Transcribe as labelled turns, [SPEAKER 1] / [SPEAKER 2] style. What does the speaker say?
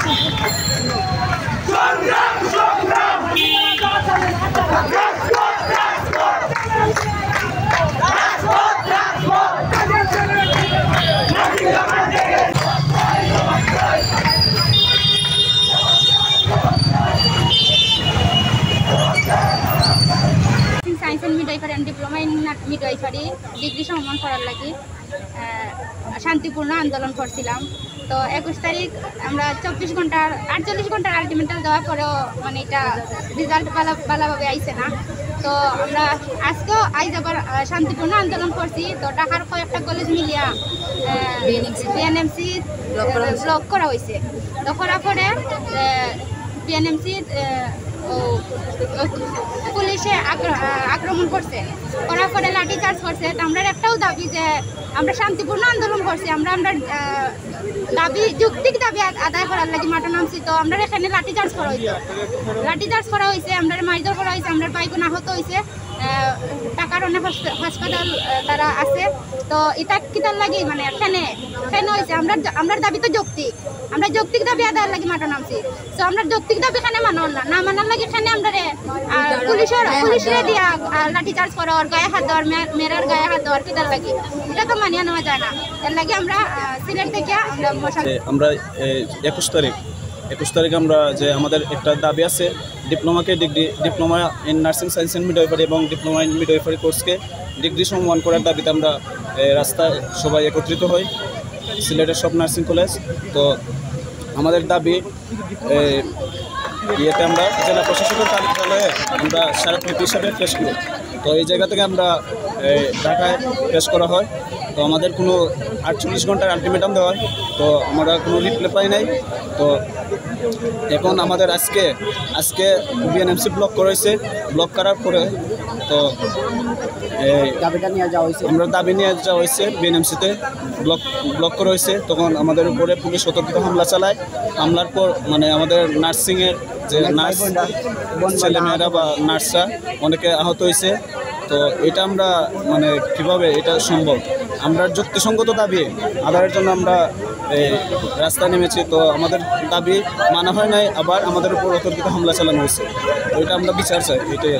[SPEAKER 1] Science and midwifery and diploma in midwifery degree সম্মান করার লাগি শান্তিপূর্ণ আন্দোলন করছিলাম। তো 21 তারিখ আমরা 48 ঘন্টার আলটিমেটাম দেওয়ার পরেও মানে এটা রেজাল্ট ভালোভাবে আইছে না। তো আমরা আজকেও আইজ আবার শান্তিপূর্ণ আন্দোলন করছি। তো ঢাকার কয়েকটা কলেজ মিলিয়া বিএনএমসি ব্লক করা হয়েছে। তো করার পরে বিএনএমসি পুলিশে আক্রমণ করছে, করার পরে লাঠি চার্জ করছে। তো আমরা একটাও দাবি যে আমরা শান্তিপূর্ণ আন্দোলন করছি, আমরা দাবি যৌক্তিক দাবি আদায় করার লাগি মাঠে নামছি। তো আমরা এখানে লাঠি চার্জ করা হয়েছে, আমরা মারধর করা হয়েছে, আমরা বাইকও আহত হয়েছে। টাকার অনেক হাসপাতাল তারা আছে। তো এটা কিতার লাগি মানে এখানে হয়েছে আমরা দাবি তো যৌক্তিক, আমরা যৌক্তিক দাবি আদায়ের লাগি মাঠে নামছি। তো আমরা যৌক্তিক দাবি এখানে না মানার লাগে এখানে আমরা পুলিশরে দিয়া লাঠি চার্জ করা, ওর গায়ে হাত দেওয়ার, মেয়েরার গায়ে হাত দেওয়ার কিতার লাগি এটা তো মানিয়ে নেওয়া যায় না। এর লাগে আমরা সিলেট থেকে
[SPEAKER 2] আমরা 21 তারিখ আমরা যে আমাদের একটা দাবি আছে diploma in nursing science and midwifery এবং ডিপ্লোমা ইন মিডওয়াইফারি কোর্সকে ডিগ্রি সম্মান করার দাবিতে আমরা রাস্তায় সবাই একত্রিত হই সিলেটের সব নার্সিং কলেজ। তো আমাদের দাবি ইয়েতে আমরা জেলা প্রশাসকের কার্যালয়ে আমরা স্মারকলিপি হিসাবে পেশ করি। তো এই জায়গা থেকে আমরা ঢাকায় পেশ করা হয়। তো আমাদের কোনো 48 ঘন্টার আলটিমেটাম দেওয়া হয়, তো আমরা কোনো রিপ্লাই পাই নাই। তো এখন আমাদের আজকে বিএনএমসি ব্লক করেছে, ব্লক করার পরে তো
[SPEAKER 3] দাবিটা নিয়ে যাওয়া হয়েছে,
[SPEAKER 2] আমরা দাবি নিয়ে যাওয়া হয়েছে বিএনএমসিতে ব্লক করা হয়েছে। তখন আমাদের উপরে পুলিশ সতর্কিত হামলা চালায়। হামলার পর মানে আমাদের নার্সিংয়ের যে নার্স ছেলেমেয়েরা বা নার্সরা অনেকে আহত হয়েছে। তো এটা আমরা মানে কীভাবে এটা সম্ভব, আমরা যুক্তিসঙ্গত দাবি আদায়ের জন্য আমরা রাস্তায় নেমেছি। তো আমাদের দাবি মানা হয় নাই, আবার আমাদের উপর অতর্কিত হামলা চালানো হয়েছে। তো এটা আমরা বিচার চাই, এটাই।